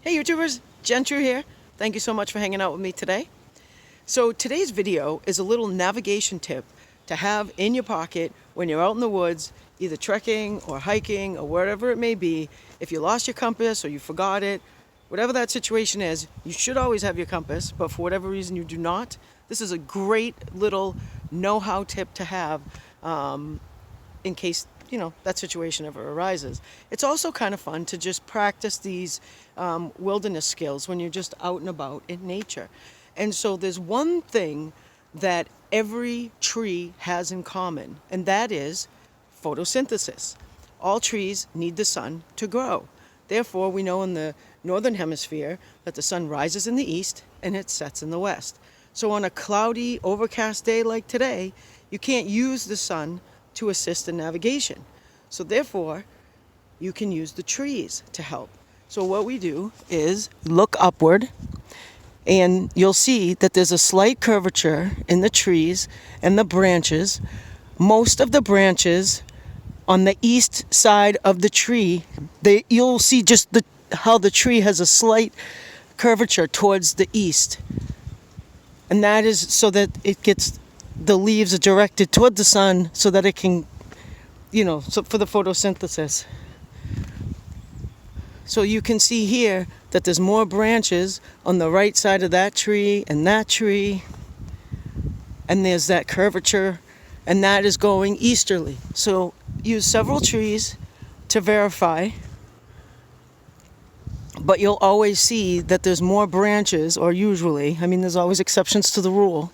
Hey YouTubers, Gentru here. Thank you so much for hanging out with me today. So today's video is a little navigation tip to have in your pocket when you're out in the woods, either trekking or hiking or wherever it may be. If you lost your compass or you forgot it, whatever that situation is, you should always have your compass, but for whatever reason you do not, this is a great little know-how tip to have in case that situation ever arises. It's also kind of fun to just practice these wilderness skills when you're just out and about in nature. And so there's one thing that every tree has in common, and that is photosynthesis. All trees need the sun to grow. Therefore, we know in the northern hemisphere that the sun rises in the east and it sets in the west. So on a cloudy, overcast day like today, you can't use the sun to assist in navigation. So therefore, you can use the trees to help. So what we do is look upward, and you'll see that there's a slight curvature in the trees and the branches. Most of the branches on the east side of the tree, you'll see just how the tree has a slight curvature towards the east. And that is so that the leaves are directed toward the sun so that it can, so for the photosynthesis. So you can see here that there's more branches on the right side of that tree, and there's that curvature, and that is going easterly. So use several trees to verify, but you'll always see that there's more branches, or usually, there's always exceptions to the rule,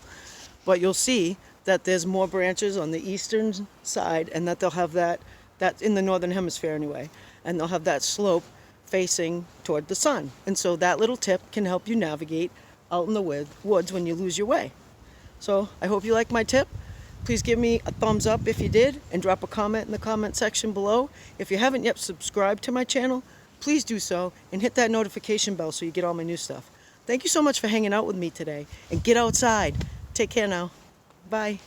but you'll see that there's more branches on the eastern side, and that they'll have that in the northern hemisphere anyway, and they'll have that slope facing toward the sun. And so that little tip can help you navigate out in the woods when you lose your way. So I hope you like my tip. Please give me a thumbs up if you did, and drop a comment in the comment section below. If you haven't yet subscribed to my channel, please do so, and hit that notification bell so you get all my new stuff. Thank you so much for hanging out with me today, and get outside. Take care now. Bye.